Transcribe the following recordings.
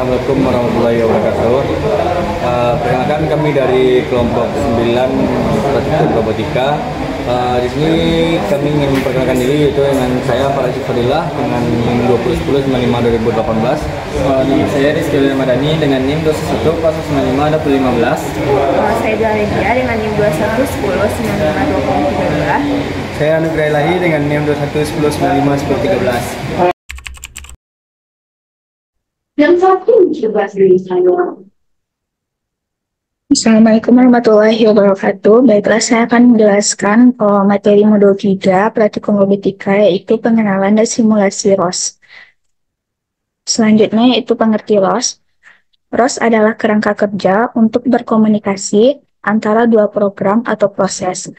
Assalamualaikum warahmatullahi wabarakatuh. Perkenalkan kami dari kelompok 9 Praktikum Robotika. Di sini kami ingin memperkenalkan diri, yaitu dengan saya Farah Fadilah dengan NIM 2010 95 2018. Nama saya Rizky Ramadhani dengan NIM 21 95 2015. Saya Dua dengan NIM 21 10 95 2013. Saya Anugerah Ilahi dengan NIM 21 10 95 1013. Yang satu coba dari saya. Assalamualaikum warahmatullahi wabarakatuh. Baiklah, saya akan menjelaskan materi modul 3 praktikum robotika, yaitu pengenalan dan simulasi ROS. Selanjutnya yaitu pengerti ROS. ROS adalah kerangka kerja untuk berkomunikasi antara dua program atau proses.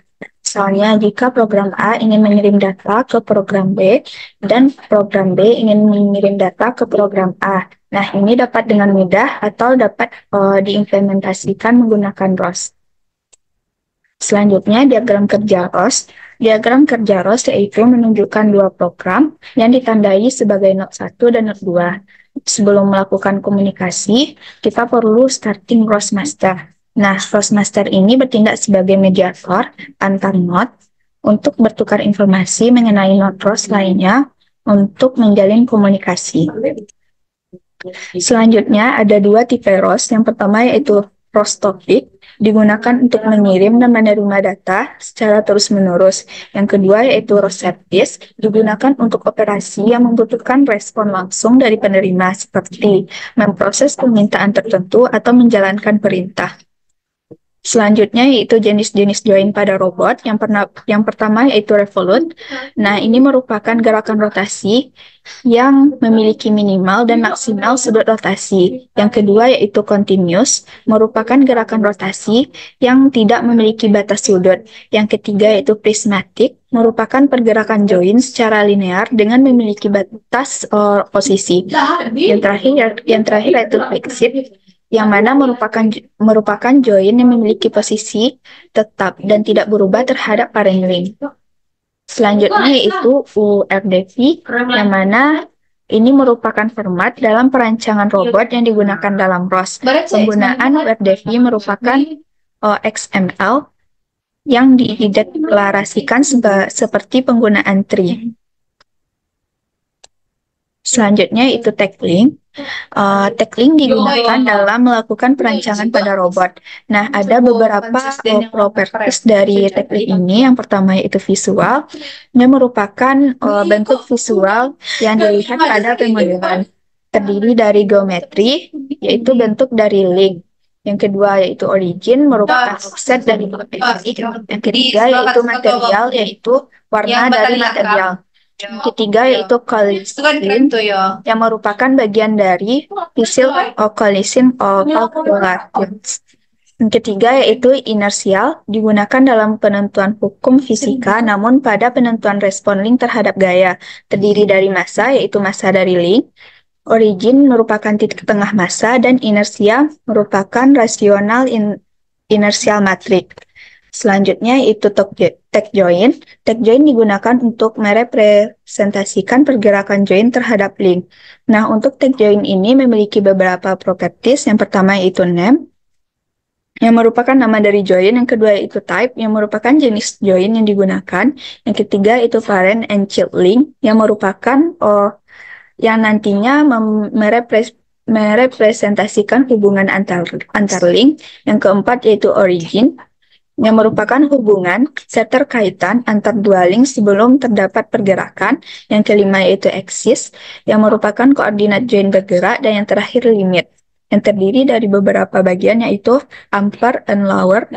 Misalnya, jika program A ingin mengirim data ke program B dan program B ingin mengirim data ke program A. Nah, ini dapat dengan mudah atau dapat diimplementasikan menggunakan ROS. Selanjutnya, diagram kerja ROS. Diagram kerja ROS yaitu menunjukkan dua program yang ditandai sebagai node 1 dan node 2. Sebelum melakukan komunikasi, kita perlu starting ROS master. Nah, ROS master ini bertindak sebagai mediator antar node untuk bertukar informasi mengenai node ROS lainnya untuk menjalin komunikasi. Selanjutnya ada dua tipe ROS. Yang pertama yaitu ROS topik, digunakan untuk mengirim dan menerima data secara terus-menerus. Yang kedua yaitu ROS service, digunakan untuk operasi yang membutuhkan respon langsung dari penerima seperti memproses permintaan tertentu atau menjalankan perintah. Selanjutnya yaitu jenis-jenis join pada robot. Yang pertama yaitu revolute. Nah, ini merupakan gerakan rotasi yang memiliki minimal dan maksimal sudut rotasi. Yang kedua yaitu continuous, merupakan gerakan rotasi yang tidak memiliki batas sudut. Yang ketiga yaitu prismatic, merupakan pergerakan join secara linear dengan memiliki batas posisi. Yang terakhir yaitu fixed, yang mana merupakan join yang memiliki posisi tetap dan tidak berubah terhadap parent link. Selanjutnya yaitu URDV, yang mana ini merupakan format dalam perancangan robot yang digunakan dalam ROS. Penggunaan URDV merupakan XML yang dideklarasikan seperti penggunaan tree. Selanjutnya itu tag-link. Tag-link digunakan dalam melakukan perancangan pada robot. Nah, ada beberapa properties dari tag-link ini. Yang pertama yaitu visual. Ini merupakan bentuk visual yang dilihat pada pemodelan. Terdiri dari geometri, yaitu bentuk dari link. Yang kedua yaitu origin, merupakan offset dari geometri. Yang ketiga yaitu material, yaitu warna dari material. Yang ketiga yaitu collision, yang merupakan bagian dari field collision of calculations. Yang ketiga yaitu inersial, digunakan dalam penentuan hukum fisika, namun pada penentuan respon link terhadap gaya. Terdiri dari massa, yaitu massa dari link. Origin merupakan titik tengah massa, dan inersia merupakan rasional inersial matrix. Selanjutnya itu tag join. Tag join digunakan untuk merepresentasikan pergerakan join terhadap link. Nah, untuk tag join ini memiliki beberapa properties. Yang pertama yaitu name, yang merupakan nama dari join. Yang kedua yaitu type, yang merupakan jenis join yang digunakan. Yang ketiga itu parent and child link, yang merupakan yang nantinya merepresentasikan hubungan antar link. Yang keempat yaitu origin, yang merupakan hubungan keterkaitan antar dua link sebelum terdapat pergerakan. Yang kelima yaitu axis, yang merupakan koordinat join bergerak. Dan yang terakhir limit, yang terdiri dari beberapa bagian yaitu upper and lower,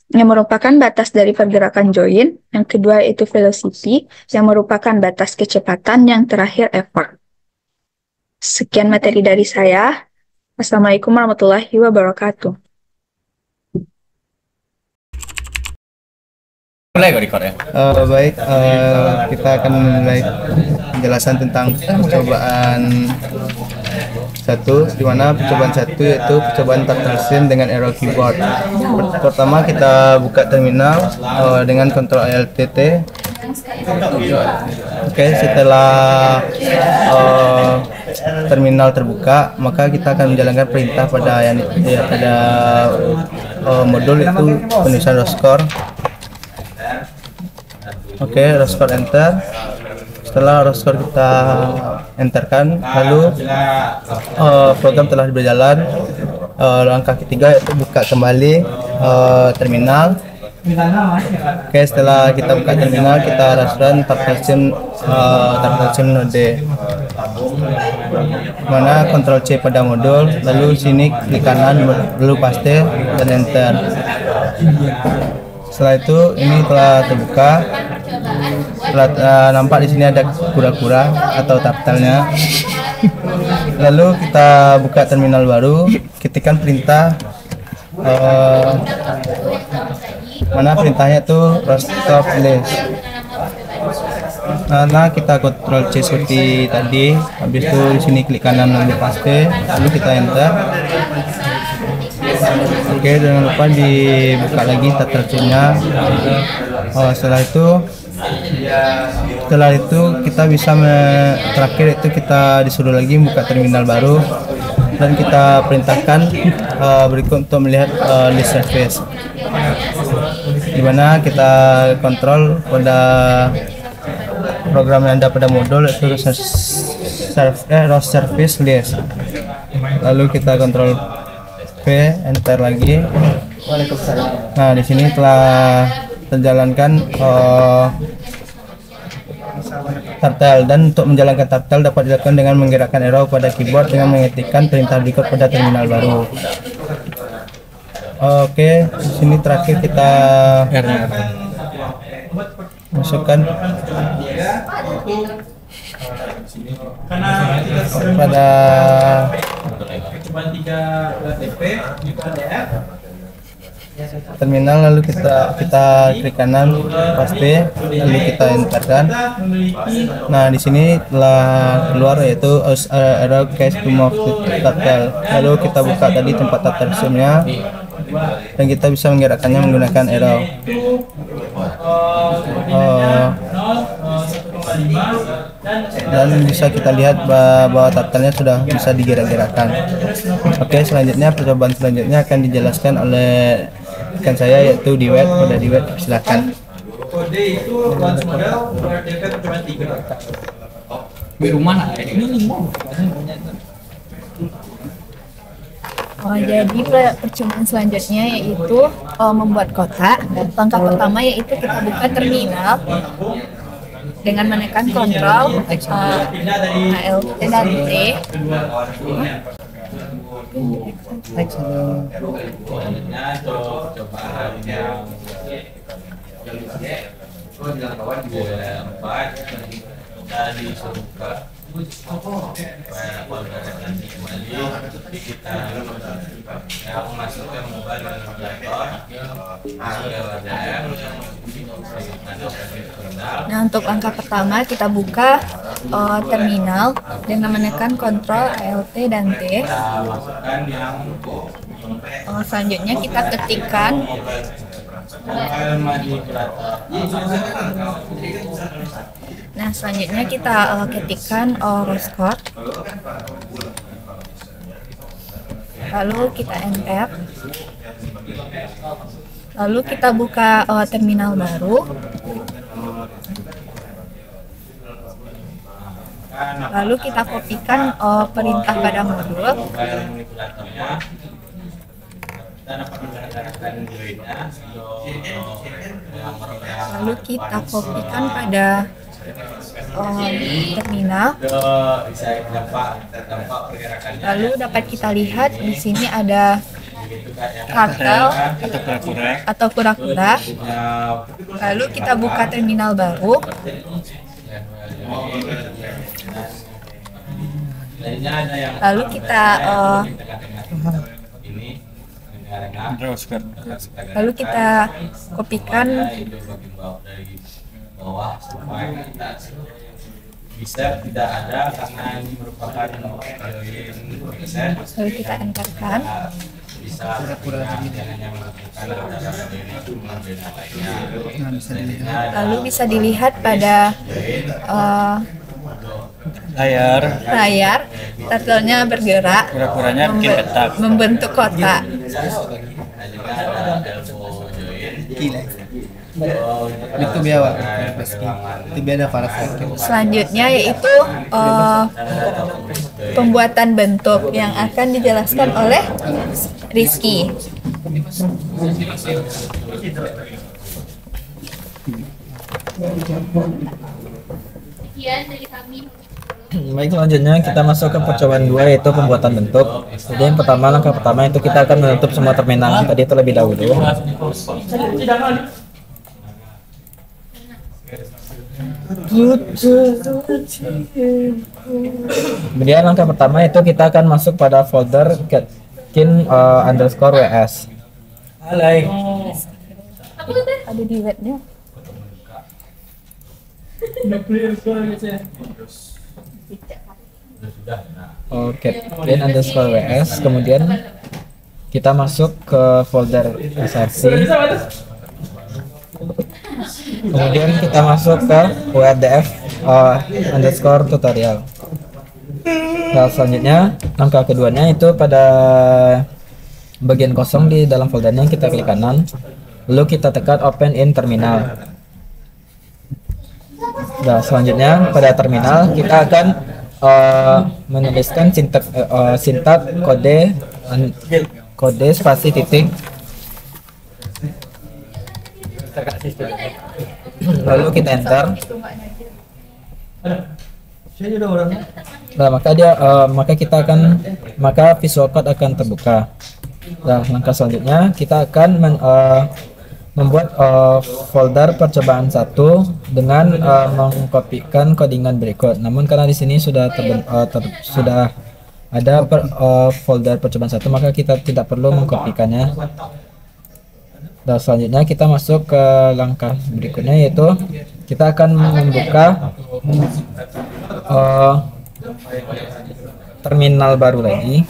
yang merupakan batas dari pergerakan join. Yang kedua yaitu velocity, yang merupakan batas kecepatan. Yang terakhir effort. Sekian materi dari saya. Assalamualaikum warahmatullahi wabarakatuh. Baik, kita akan memulai penjelasan tentang percobaan satu, di mana percobaan satu yaitu percobaan tactile sim dengan arrow keyboard. Pertama kita buka terminal dengan kontrol Alt. Oke, setelah terminal terbuka, maka kita akan menjalankan perintah pada modul itu penulisan raw score. Oke, raw score enter. Setelah raw score kita enterkan, lalu program telah berjalan. Langkah ketiga yaitu buka kembali terminal. Oke, setelah kita buka terminal, kita run tab node, mana Ctrl C pada modul, lalu sini klik kanan, lalu paste dan enter. Setelah itu ini telah terbuka. Nampak di sini ada kura-kura atau taftalnya. Lalu kita buka terminal baru, ketikkan perintah mana perintahnya tuh stop list. Nah, kita Ctrl C seperti tadi. Habis itu di sini klik kanan lalu paste, lalu kita enter. Oke, jangan lupa dibuka lagi tata-nya. Setelah itu kita bisa terakhir itu kita disuruh lagi buka terminal baru dan kita perintahkan berikut untuk melihat list service, dimana kita kontrol pada program yang ada pada modul itu raw service list. Lalu kita kontrol V, enter lagi. Nah, di sini telah terjalankan Turtle, dan untuk menjalankan Turtle dapat dilakukan dengan menggerakkan arrow pada keyboard dengan mengetikkan perintah berikut pada terminal baru. Oke, di sini terakhir kita masukkan pada terminal, lalu kita klik kanan paste, lalu kita enterkan. Nah, di sini telah keluar yaitu error cache to move to turtle. Lalu kita buka tadi tempat turtle-nya dan kita bisa menggerakkannya menggunakan arrow. Dan bisa kita lihat bahwa turtle-nya sudah bisa digerak-gerakkan. Oke, selanjutnya percobaan selanjutnya akan dijelaskan oleh rekan saya yaitu Diwet. Pada Diwet, silakan. Kode itu launch model mengerjakan percobaan 3. Biru mana? Ini 5. Jadi percobaan selanjutnya yaitu membuat kotak. Langkah pertama yaitu kita buka terminal dengan menekan Ctrl, Alt dan T. Nah, untuk langkah pertama kita buka terminal dengan menekan Ctrl, Alt dan T. Selanjutnya kita ketikkan selanjutnya kita ketikkan raw score, lalu kita enter, lalu kita buka terminal baru, lalu kita kopikan perintah pada modul, lalu kita kopikan pada terminal, lalu dapat kita lihat di sini ada turtle atau kura-kura. Lalu kita buka terminal baru, lalu kita kopikan bawah supaya bisa tidak ada karena ini merupakan lalu kita enterkan, lalu bisa dilihat pada layar, turtle-nya bergerak, Kura-kuranya bikin petak. membentuk kotak. Itu biasa. Itu biasa para sakit. Selanjutnya yaitu pembuatan bentuk yang akan dijelaskan oleh Rizky. Baik, selanjutnya kita masuk ke percobaan 2 yaitu pembuatan bentuk. Jadi yang pertama, langkah pertama itu kita akan menutup semua terminal tadi itu lebih dahulu. Kemudian langkah pertama itu kita akan masuk pada folder kin_ws. Ada di webnya. Oke, kin_ws. Kemudian kita masuk ke folder src. Kemudian kita masuk ke wdf_tutorial. Nah, selanjutnya langkah keduanya itu pada bagian kosong di dalam foldernya kita klik kanan, lalu kita tekan open in terminal. Nah, selanjutnya pada terminal kita akan menuliskan sintak kode spasi titik, lalu kita enter. Nah, maka visual code akan terbuka. Nah, langkah selanjutnya kita akan membuat folder percobaan 1 dengan mengkopikan codingan berikut. Namun karena di sini sudah ada folder percobaan 1, maka kita tidak perlu mengkopikannya. Dan selanjutnya kita masuk ke langkah berikutnya, yaitu kita akan membuka terminal baru lagi.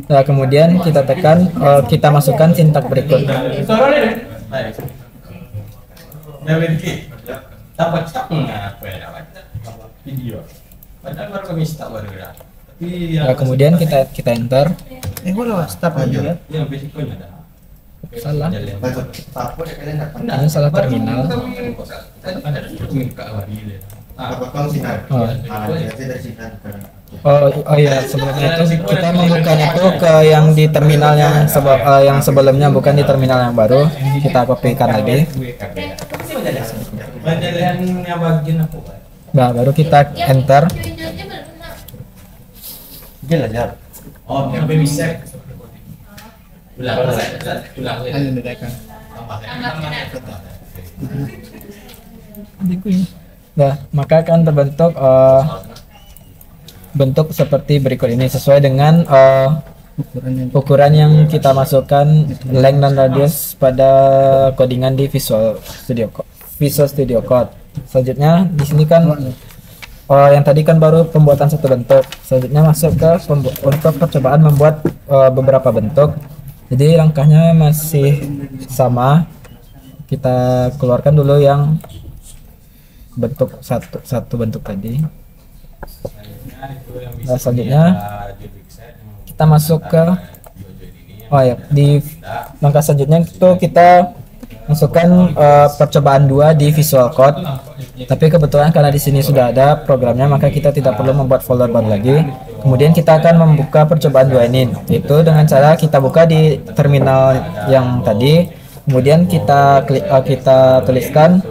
Nah, kemudian kita tekan, kita masukkan sintak berikut. Nah, kemudian kita enter. Salah. Ini salah terminal. Oh iya, sebelumnya itu kita membukanya itu ke yang di terminal yang sebelumnya, bukan di terminal yang baru. Kita kopikan lagi. Nah, baru kita enter. Nah, maka akan terbentuk bentuk seperti berikut ini sesuai dengan ukuran yang kita masukkan, length dan radius pada codingan di Visual Studio Code. Selanjutnya di sini kan yang tadi kan baru pembuatan satu bentuk. Selanjutnya masuk ke untuk percobaan membuat beberapa bentuk. Jadi langkahnya masih sama. Kita keluarkan dulu yang bentuk satu bentuk tadi. Nah, selanjutnya kita masuk ke di langkah selanjutnya itu kita masukkan percobaan 2 di Visual Code. Tapi kebetulan karena di sini sudah ada programnya, maka kita tidak perlu membuat folder baru lagi. Kemudian kita akan membuka percobaan 2 ini, itu dengan cara kita buka di terminal yang tadi. Kemudian kita tuliskan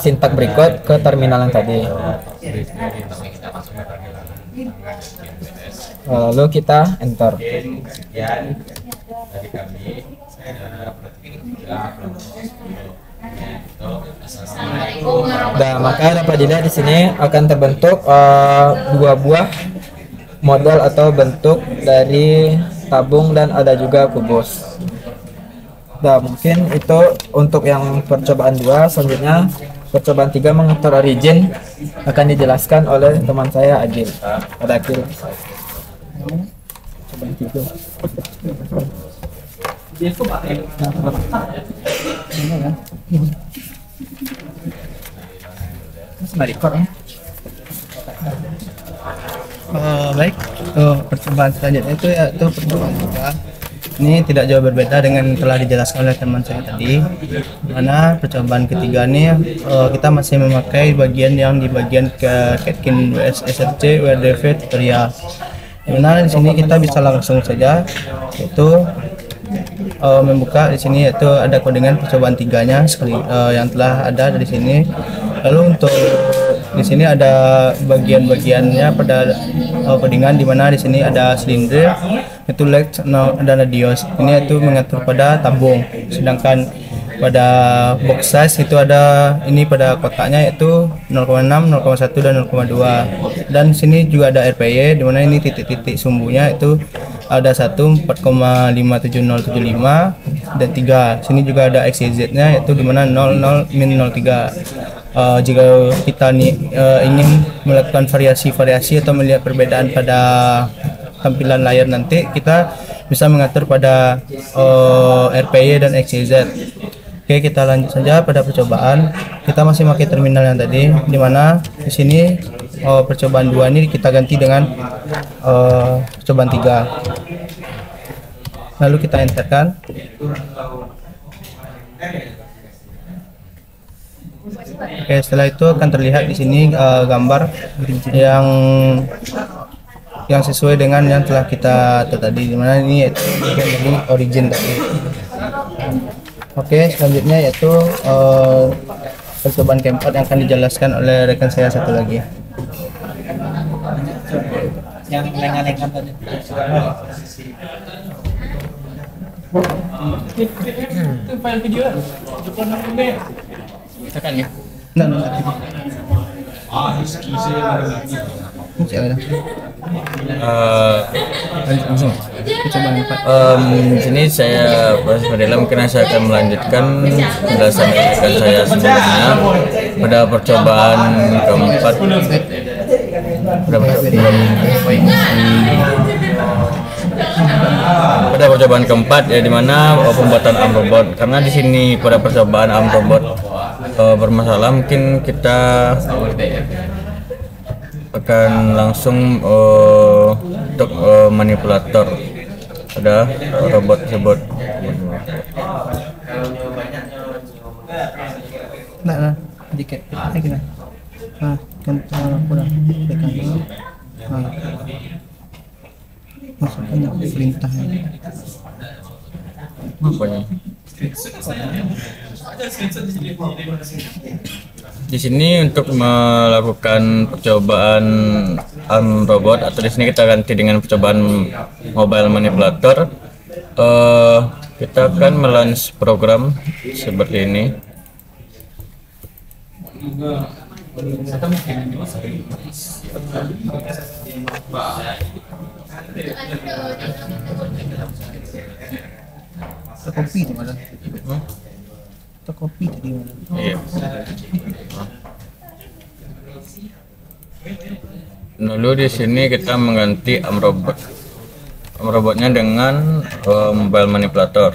sintak berikut ke terminal yang tadi. Lalu kita enter. Nah, maka dapat dilihat di sini akan terbentuk 2 buah model atau bentuk dari tabung dan ada juga kubus. Nah, mungkin itu untuk yang percobaan 2. Selanjutnya percobaan 3 mengatur origin akan dijelaskan oleh teman saya Agil pada akhir. Percobaan 3. Baik, percobaan selanjutnya itu yaitu percobaan juga. Ini tidak jauh berbeda dengan yang telah dijelaskan oleh teman saya tadi. Mana percobaan ketiga ini kita masih memakai bagian yang di bagian ke Catkin SRC WDV tutorial. Dimana di sini kita bisa langsung saja yaitu membuka di sini, yaitu ada codingan percobaan tiganya sekali yang telah ada dari sini. Lalu untuk di sini ada bagian-bagiannya pada codingan, di mana di sini ada silinder, itu leg dan radius. Ini itu mengatur pada tabung. Sedangkan pada box size itu ada ini pada kotaknya yaitu 0,6, 0,1 dan 0,2. Dan sini juga ada RPY, di mana ini titik-titik sumbunya itu ada 1 4,57075 dan 3. Sini juga ada XYZ-nya yaitu di mana 00 min 03. Jika kita ingin melakukan variasi-variasi atau melihat perbedaan pada tampilan layar nanti, kita bisa mengatur pada RPY dan XYZ. Oke, kita lanjut saja pada percobaan. Kita masih pakai terminal yang tadi, di mana di sini percobaan 2 ini kita ganti dengan percobaan 3. Lalu kita enterkan. Oke, setelah itu akan terlihat di sini gambar yang sesuai dengan yang telah kita atur tadi, dimana ini yaitu origin tadi. Oke, selanjutnya yaitu percobaan keempat yang akan dijelaskan oleh rekan saya satu lagi. Yang lengan-lengan tadi. Itu file video. Tekan ya. Nah, Langsung. Di sini saya proses pada mungkin saya akan melanjutkan penjelasan saya sebelumnya pada percobaan keempat. Pada percobaan keempat ya, dimana pembuatan arm robot, karena di sini pada percobaan arm robot bermasalah, mungkin kita akan langsung untuk manipulator pada robot tersebut. Nah, dikit. Gini. Nah, kan kurang tekan dulu. Nah. Masukkan perintahnya. Apanya? Di sini untuk melakukan percobaan arm robot, atau di sini kita ganti dengan percobaan mobile manipulator. Kita akan melaunch program seperti ini. Kopi itu mana? Kopi tadi mana? Iya. Lalu di sini kita mengganti arm robotnya dengan mobile manipulator.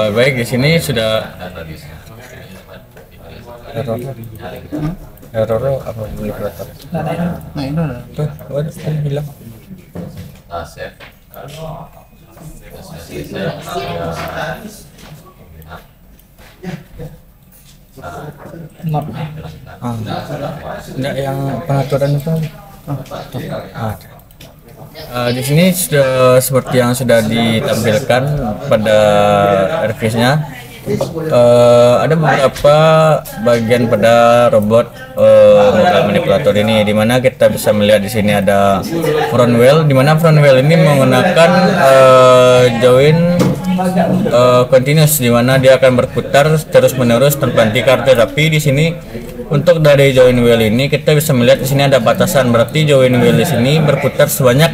Baik, di sini sudah error apa manipulator. Nah, itu ada. Tuh, ada kan bilang. Enggak, yang pengaturan itu. Di sini sudah seperti yang sudah ditampilkan pada review-nya. Ada beberapa bagian pada robot mobile manipulator ini, di mana kita bisa melihat di sini ada front wheel, di mana front wheel ini menggunakan join continuous, di mana dia akan berputar terus-menerus tanpa henti. Tapi di sini untuk dari join wheel ini kita bisa melihat di sini ada batasan, berarti join wheel di sini berputar sebanyak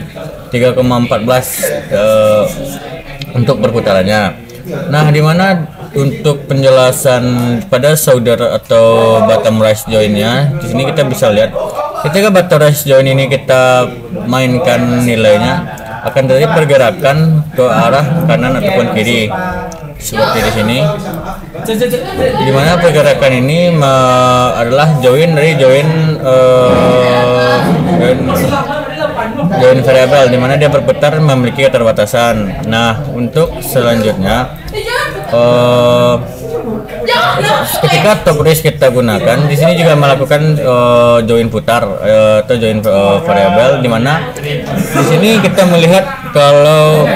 3,14 untuk perputarannya. Nah, di mana untuk penjelasan pada solder atau bottom rise jointnya, di sini kita bisa lihat ketika bottom rise joint ini kita mainkan nilainya akan terjadi pergerakan ke arah kanan ataupun kiri seperti di sini, di mana pergerakan ini adalah join dari join variabel, di mana dia berputar memiliki keterbatasan. Nah, untuk selanjutnya ketika top race kita gunakan, di sini juga melakukan join putar atau join variabel, di mana di sini kita melihat kalau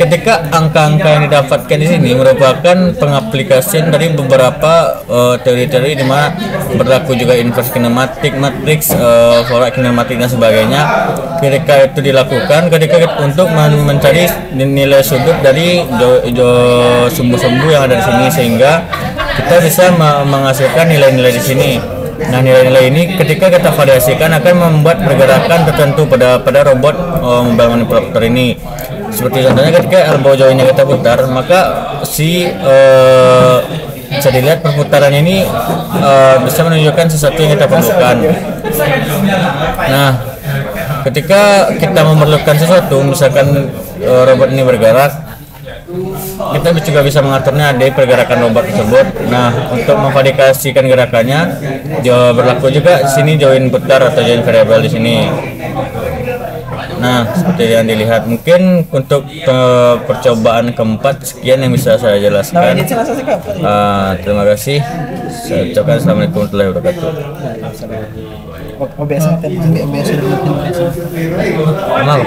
ketika angka-angka yang didapatkan di sini merupakan pengaplikasian dari beberapa teori-teori, di mana berlaku juga inverse kinematik, matrix, forward kinematik dan sebagainya. Ketika itu dilakukan, ketika untuk mencari nilai sudut dari sumbu-sumbu yang ada di sini, sehingga kita bisa menghasilkan nilai-nilai di sini. Nah, nilai-nilai ini ketika kita variasikan akan membuat pergerakan tertentu pada robot mobile manipulator ini. Seperti contohnya ketika elbow jointnya kita putar, maka bisa dilihat perputaran ini bisa menunjukkan sesuatu yang kita perlukan. Nah, ketika kita memerlukan sesuatu, misalkan robot ini bergerak, kita juga bisa mengaturnya di pergerakan robot tersebut. Nah, untuk memvariasikan gerakannya, berlaku juga sini join putar atau join variabel di sini. Nah, seperti yang dilihat, mungkin untuk percobaan keempat sekian yang bisa saya jelaskan. Terima kasih. Saya ucapkan assalamualaikum warahmatullahi wabarakatuh. Maaf.